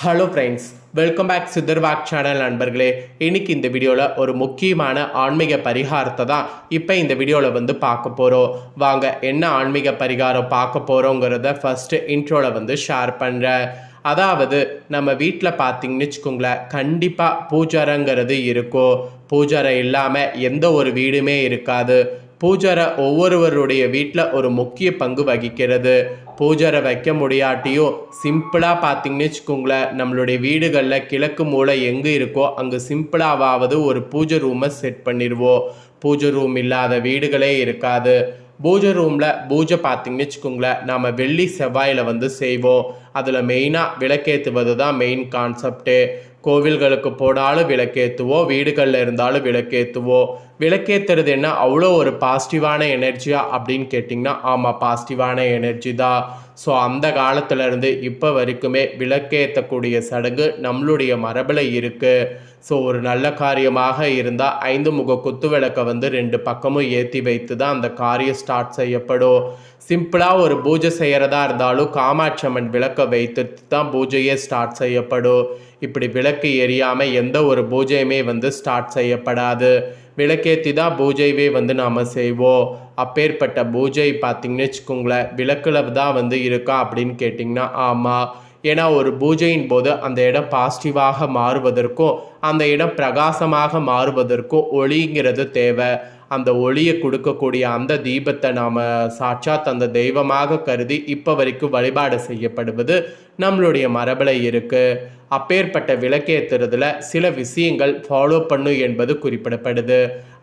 Hello friends, welcome back சித்தர்வாக் channel நண்பர்களே. இன்னைக்கு இந்த வீடியோவில் ஒரு முக்கியமான ஆன்மீக பரிகாரத்தை தான் இப்போ இந்த வீடியோவில் பார்க்க போகிறோம். வாங்க, என்ன ஆன்மீக பரிகாரம் பார்க்க போகிறோங்கிறத ஃபஸ்ட்டு இன்ட்ரோவில் ஷேர் பண்ணுறேன். அதாவது நம்ம வீட்டில் பார்த்தீங்கன்னு வச்சுக்கோங்களேன், கண்டிப்பாக பூஜாரங்கிறது இருக்கும். பூஜாரை இல்லாமல் எந்த ஒரு வீடுமே இருக்காது. பூஜாரை ஒவ்வொருவருடைய வீட்டில் ஒரு முக்கிய பங்கு வகிக்கிறது. பூஜாரை வைக்க முடியாட்டியும் சிம்பிளாக பார்த்தீங்கன்னு வச்சுக்கோங்களேன், நம்மளுடைய வீடுகளில் கிழக்கு மூலை எங்கே இருக்கோ அங்கே சிம்பிளாவது ஒரு பூஜை ரூமை செட் பண்ணிடுவோம். பூஜை ரூம் இல்லாத வீடுகளே இருக்காது. பூஜை ரூமில் பூஜை பார்த்தீங்கன்னு வச்சுக்கோங்களேன், நாம் வெள்ளி செவ்வாயில் செய்வோம். அதில் மெயினாக விளக்கேற்றுவது தான் மெயின் கான்செப்டு. கோவில்களுக்கு போனாலும் விளக்கேற்றுவோம், வீடுகளில் இருந்தாலும் விளக்கேற்றுவோம். விளக்கேற்றுறது என்ன அவ்வளோ ஒரு பாசிட்டிவான எனர்ஜியா அப்படின்னு கேட்டிங்கன்னா, ஆமாம், பாசிட்டிவான எனர்ஜி தான். ஸோ அந்த காலத்துலேருந்து இப்போ வரைக்குமே விளக்கேற்றக்கூடிய சடங்கு நம்மளுடைய மரபில் இருக்குது. ஸோ ஒரு நல்ல காரியமாக இருந்தால் 5 முக குத்து விளக்கை 2 பக்கமும் ஏற்றி வைத்து தான் அந்த காரியம் ஸ்டார்ட் செய்யப்படும். சிம்பிளாக ஒரு பூஜை செய்கிறதா இருந்தாலும் காமாட்சி அம்மன் விளக்கை வைத்துட்டு தான் பூஜையே ஸ்டார்ட் செய்யப்படும். இப்படி விளக்கு எரியாமல் எந்த ஒரு பூஜையுமே ஸ்டார்ட் செய்யப்படாது. விளக்கேற்றி தான் பூஜைவே நாம் செய்வோம். அப்பேற்பட்ட பூஜை பார்த்திங்கன்னு வச்சுக்கோங்களேன், விளக்கில் தான் இருக்கா அப்படின்னு கேட்டிங்கன்னா ஆமாம். ஏன்னா ஒரு பூஜையின் போது அந்த இடம் பாசிட்டிவாக மாறுவதற்கும் அந்த இடம் பிரகாசமாக மாறுவதற்கும் ஒளிங்கிறது தேவை. அந்த ஒளியை கொடுக்கக்கூடிய அந்த தீபத்தை நாம் சாட்சாத் அந்த தெய்வமாக கருதி இப்போ வரைக்கும் வழிபாடு செய்யப்படுவது நம்மளுடைய மரபில் இருக்குது. அப்பேற்பட்ட விளக்கேற்றுறதுல சில விஷயங்கள் ஃபாலோ பண்ணும் என்பது குறிப்பிடப்படுது.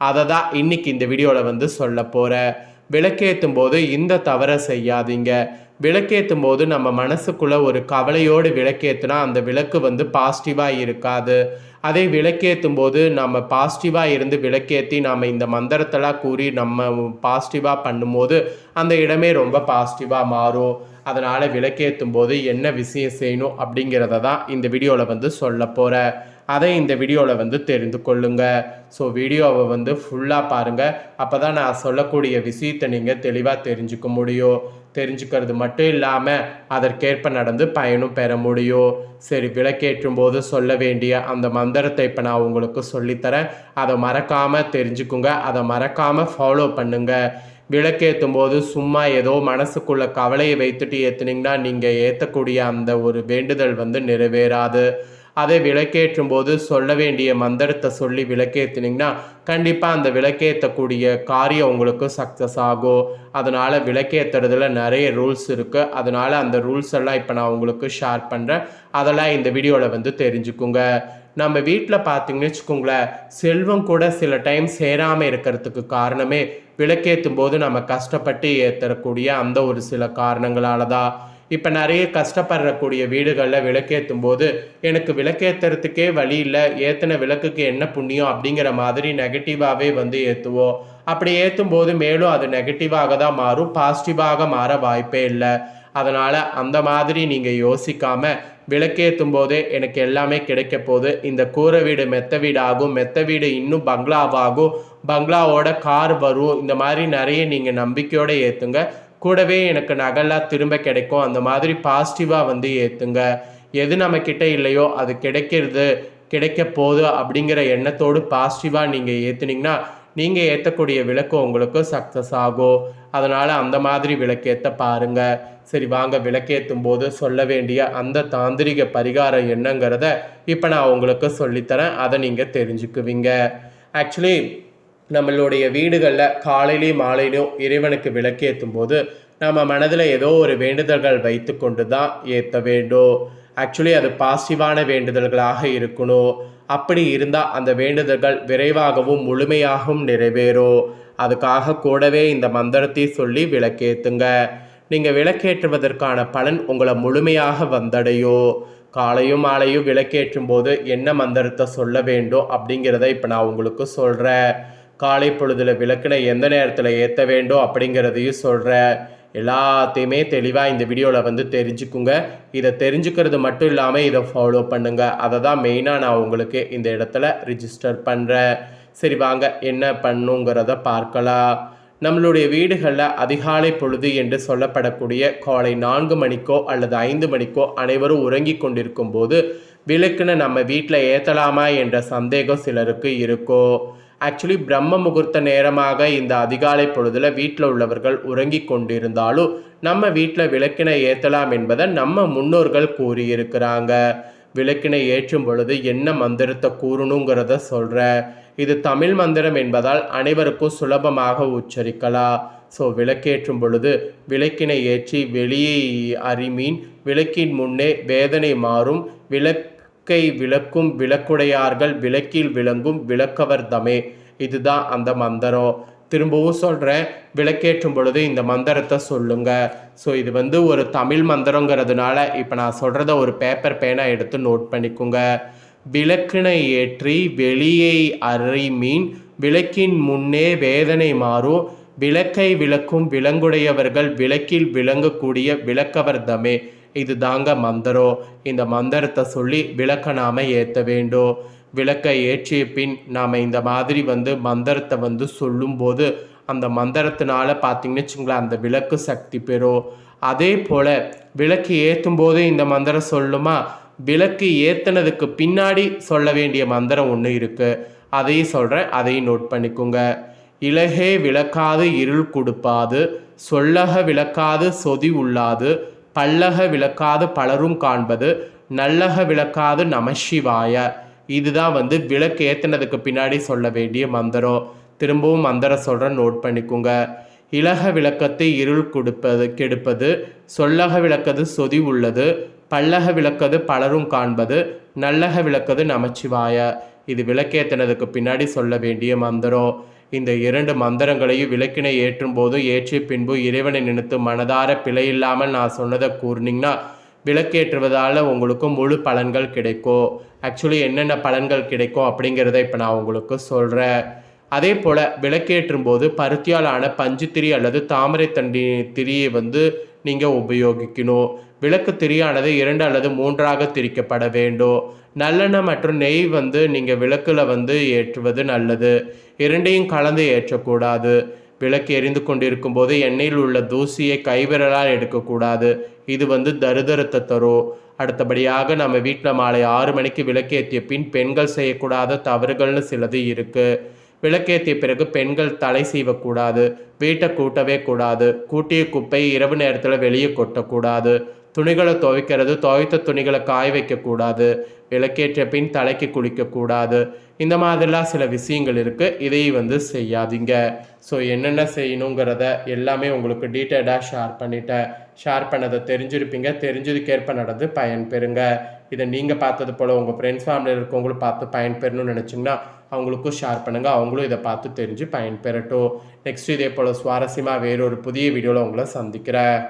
அதை தான் இன்னைக்கு இந்த வீடியோவில் சொல்ல போகிறேன். விளக்கேற்றும் போது இந்த தவறை செய்யாதீங்க. விளக்கேற்றும் போது நம்ம மனசுக்குள்ளே ஒரு கவலையோடு விளக்கேற்றினா அந்த விளக்கு பாசிட்டிவாக இருக்காது. அதே விளக்கேற்றும் போது நம்ம பாசிட்டிவாக இருந்து விளக்கேற்றி நம்ம இந்த மந்திரத்தெல்லாம் கூறி நம்ம பாசிட்டிவாக பண்ணும்போது அந்த இடமே ரொம்ப பாசிட்டிவாக மாறும். அதனால் விளக்கேற்றும் போது என்ன விஷயம் செய்யணும் அப்படிங்கிறத தான் இந்த வீடியோவில் சொல்ல போகிறேன். அதை இந்த வீடியோவில் தெரிந்து கொள்ளுங்க. ஸோ வீடியோவை ஃபுல்லாக பாருங்கள். அப்போ தான் நான் சொல்லக்கூடிய விஷயத்தை நீங்கள் தெளிவாக தெரிஞ்சுக்க முடியும். தெரிஞ்சுக்கிறது மட்டும் இல்லாமல் அதற்கேற்ப நடந்து பயனும் பெற முடியும். சரி, விளக்கேற்றும் போது சொல்ல வேண்டிய அந்த மந்திரத்தை இப்போ நான் உங்களுக்கு சொல்லித்தரேன். அதை மறக்காமல் தெரிஞ்சுக்குங்க. அதை மறக்காமல் ஃபாலோ பண்ணுங்கள். விளக்கேற்றும் போது சும்மா ஏதோ மனசுக்குள்ள கவலையை வைத்துட்டு ஏற்றுனீங்கன்னா நீங்கள் ஏற்றக்கூடிய அந்த ஒரு வேண்டுதல் நிறைவேறாது. அதை விளக்கேற்றும் போது சொல்ல வேண்டிய மந்திரத்தை சொல்லி விளக்கேற்றினீங்கன்னா கண்டிப்பாக அந்த விளக்கேற்றக்கூடிய காரியம் உங்களுக்கு சக்ஸஸ் ஆகும். அதனால் விளக்கேற்றுறதுல நிறைய ரூல்ஸ் இருக்குது. அதனால் அந்த ரூல்ஸ் எல்லாம் இப்போ நான் உங்களுக்கு ஷேர் பண்ணுறேன். அதெல்லாம் இந்த வீடியோவில் தெரிஞ்சுக்குங்க. நம்ம வீட்டில் பார்த்தீங்கன்னு வச்சுக்கோங்களேன், செல்வம் கூட சில டைம் சேராமல் இருக்கிறதுக்கு காரணமே விளக்கேற்றும் போது நம்ம கஷ்டப்பட்டு ஏற்றக்கூடிய அந்த ஒரு சில காரணங்களால தான். இப்போ நிறைய கஷ்டப்படுறக்கூடிய வீடுகளில் விளக்கேற்றும் போது எனக்கு விளக்கேற்றுறதுக்கே வழி இல்லை, ஏற்றின விளக்குக்கு என்ன புண்ணியம் அப்படிங்கிற மாதிரி நெகட்டிவாகவே ஏற்றுவோம். அப்படி ஏற்றும் போது மேலும் அது நெகட்டிவாக தான் மாறும், பாசிட்டிவாக மாற வாய்ப்பே இல்லை. அதனால் அந்த மாதிரி நீங்கள் யோசிக்காமல் விளக்கேற்றும் போதே எனக்கு எல்லாமே கிடைக்க போகுது, இந்த கூரை வீடு மெத்த வீடு ஆகும், மெத்த வீடு இன்னும் பங்களாவாகும், பங்களாவோட கார் வரும், இந்த மாதிரி நிறைய நீங்கள் நம்பிக்கையோடு ஏற்றுங்க. கூடவே எனக்கு நகலாக திரும்ப கிடைக்கும், அந்த மாதிரி பாசிட்டிவாக ஏற்றுங்க. எது நம்மக்கிட்ட இல்லையோ அது கிடைக்க போகுது அப்படிங்கிற எண்ணத்தோடு பாசிட்டிவாக நீங்கள் ஏற்றுனீங்கன்னா நீங்கள் ஏற்றக்கூடிய விளக்கு உங்களுக்கு சக்ஸஸ் ஆகும். அதனால் அந்த மாதிரி விளக்கேற்ற பாருங்கள். சரி, வாங்க, விளக்கேற்றும் போது சொல்ல வேண்டிய அந்த தாந்திரிக பரிகாரம் என்னங்கிறத இப்போ நான் உங்களுக்கு சொல்லித்தரேன். அதை நீங்கள் தெரிஞ்சுக்குவீங்க. ஆக்சுவலி நம்மளுடைய வீடுகளில் காலையிலையும் மாலையிலையும் இறைவனுக்கு விளக்கேற்றும் போது நம்ம மனதில் ஏதோ ஒரு வேண்டுதல்கள் வைத்து கொண்டு தான் ஏற்ற வேண்டும். ஆக்சுவலி அது பாசிட்டிவான வேண்டுதல்களாக இருக்கணும். அப்படி இருந்தால் அந்த வேண்டுதல்கள் விரைவாகவும் முழுமையாகவும் நிறைவேறும். அதுக்காக கூடவே இந்த மந்திரத்தை சொல்லி விளக்கேற்றுங்க. நீங்கள் விளக்கேற்றுவதற்கான பலன் உங்களை முழுமையாக வந்தடையும். காலையும் மாலையும் விளக்கேற்றும் போது என்ன மந்திரத்தை சொல்ல வேண்டும் அப்படிங்கிறத இப்போ நான் உங்களுக்கு சொல்கிறேன். காலை பொழுதில் விளக்குனை எந்த நேரத்தில் ஏற்ற வேண்டும் அப்படிங்கிறதையும் சொல்கிறேன். எல்லாத்தையுமே தெளிவாக இந்த வீடியோவில் தெரிஞ்சுக்குங்க. இதை தெரிஞ்சுக்கிறது மட்டும் இல்லாமல் இதை ஃபாலோ பண்ணுங்கள். அதை தான் மெயினாக நான் உங்களுக்கு இந்த இடத்துல ரிஜிஸ்டர் பண்ணுறேன். சரி, வாங்க என்ன பண்ணுங்கிறத பார்க்கலாம். நம்மளுடைய வீடுகளில் அதிகாலை பொழுது என்று சொல்லப்படக்கூடிய காலை 4 மணிக்கோ அல்லது 5 மணிக்கோ அனைவரும் உறங்கி கொண்டிருக்கும் போது விளக்குன்னு நம்ம வீட்டில் ஏற்றலாமா என்ற சந்தேகம் சிலருக்கு இருக்கும். ஆக்சுவலி பிரம்ம முகூர்த்த நேரமாக இந்த அதிகாலை பொழுதில் வீட்டில் உள்ளவர்கள் உறங்கி கொண்டிருந்தாலும் நம்ம வீட்டில் விளக்கினை ஏற்றலாம் என்பதை நம்ம முன்னோர்கள் கூறியிருக்கிறாங்க. விளக்கினை ஏற்றும் பொழுது என்ன மந்திரத்தை கூறணுங்கிறத சொல்கிறேன். இது தமிழ் மந்திரம் என்பதால் அனைவருக்கும் சுலபமாக உச்சரிக்கலாம். ஸோ விளக்கேற்றும் பொழுது விளக்கினை ஏற்றி வெளியே அறிமீன் விளக்கின் முன்னே வேதனை மாறும் விளக்கை விளக்கும் விளக்குடையார்கள் விளக்கில் விளங்கும் விளக்கவர் தமே. இதுதான் அந்த மந்திரம். திரும்பவும் சொல்கிறேன், விளக்கேற்றும் பொழுது இந்த மந்திரத்தை சொல்லுங்க. ஸோ இது ஒரு தமிழ் மந்திரங்கிறதுனால இப்போ நான் சொல்கிறத ஒரு பேப்பர் பேனா எடுத்து நோட் பண்ணிக்கோங்க. விளக்கினை ஏற்றி வெளியை அறிமீன் விளக்கின் முன்னே வேதனை மாறும் விளக்கை விளக்கும் விலங்குடையவர்கள் விளக்கில் விளங்கக்கூடிய விளக்கவர் தமே. இது தாங்க மந்திரம். இந்த மந்திரத்தை சொல்லி விளக்க நாம் ஏற்ற வேண்டும். விளக்கை ஏற்றிய பின் நாம் இந்த மாதிரி மந்திரத்தை சொல்லும்போது அந்த மந்திரத்தினால பார்த்திங்கன்னு வச்சுங்களேன் அந்த விளக்கு சக்தி பெறும். அதே போல் விளக்கு ஏற்றும் போது இந்த மந்திரம் சொல்லுமா, விளக்கு ஏற்றினதுக்கு பின்னாடி சொல்ல வேண்டிய மந்திரம் ஒன்று இருக்குது. அதையும் சொல்கிறேன், அதையும் நோட் பண்ணிக்கோங்க. இலகே விளக்காது இருள் கொடுப்பாது சொல்லக விளக்காது சொதி உள்ளாது பல்லக விளக்காது பலரும் காண்பது நல்லக விளக்காது நமசிவாய. இதுதான் விளக்கு ஏற்றினதுக்கு பின்னாடி சொல்ல வேண்டிய மந்திரம். திரும்பவும் மந்திரம் சொல்கிறேன், நோட் பண்ணிக்கோங்க. இலக விளக்கத்தை இருள் கெடுப்பது சொல்லக விளக்கது சொதி உள்ளது பல்லக விளக்கது பலரும் காண்பது நல்லக விளக்கது நமச்சிவாய. இது விளக்கேற்றினதுக்கு பின்னாடி சொல்ல வேண்டிய மந்திரம். இந்த 2 மந்திரங்களையும் விளக்கினை ஏற்றும் போது ஏற்றிய பின்பு இறைவனை நினைத்து மனதார பிழையில்லாமல் நான் சொன்னதை கூறினீங்கன்னா விளக்கேற்றுவதால் உங்களுக்கு முழு பலன்கள் கிடைக்கும். ஆக்சுவலி என்னென்ன பலன்கள் கிடைக்கும் அப்படிங்கிறத இப்போ நான் உங்களுக்கு சொல்கிறேன். அதே போல் விளக்கேற்றும் போது பருத்தியாலான பஞ்சு திரி அல்லது தாமரை தண்டி திரியை நீங்கள் உபயோகிக்கணும். விளக்கு திரியானது 2 அல்லது 3ஆக திரிக்கப்பட வேண்டும். நல்லெண்ணெய் மற்றும் நெய் நீங்கள் விளக்கில் ஏற்றுவது நல்லது. 2ஐயும் கலந்து ஏற்றக்கூடாது. விளக்கு எரிந்து கொண்டிருக்கும் போது எண்ணெயில் உள்ள தூசியை கைவிரலால் எடுக்கக்கூடாது. இது தருதரத்தை தரும். அடுத்தபடியாக நம்ம வீட்டில் மாலை 6 மணிக்கு விளக்கேற்றிய பின் பெண்கள் செய்யக்கூடாத தவறுகள்னு சிலது இருக்குது. விளக்கேற்றிய பிறகு பெண்கள் தலை சீவக்கூடாது. வீட்டை கூட்டவே கூடாது. கூட்டிய குப்பை இரவு நேரத்தில் வெளியே கொட்டக்கூடாது. துணிகளை துவைக்கிறது துவைத்த துணிகளை காய வைக்கக்கூடாது. விளக்கேற்ற பின் தலைக்கு குளிக்கக்கூடாது. இந்த மாதிரிலாம் சில விஷயங்கள் இருக்குது. இதை செய்யாதீங்க. ஸோ என்னென்ன செய்யணுங்கிறத எல்லாமே உங்களுக்கு டீட்டெயிலாக ஷேர் பண்ணிட்டேன். ஷேர் பண்ணதை தெரிஞ்சிருப்பீங்க. தெரிஞ்சதுக்கேற்ப நடந்து பயன்பெறுங்க. இதை நீங்கள் பார்த்தது போல் உங்கள் ஃப்ரெண்ட்ஸ் ஃபேமிலியில் இருக்கவங்களும் பார்த்து பயன்பெறணும்னு நினச்சிங்கன்னா அவங்களுக்கும் ஷேர் பண்ணுங்கள். அவங்களும் இதை பார்த்து தெரிஞ்சு பயன்பெறட்டும். நெக்ஸ்ட் இதே போல் சுவாரஸ்யமாக வேறொரு புதிய வீடியோவில் உங்களை சந்திக்கிறேன்.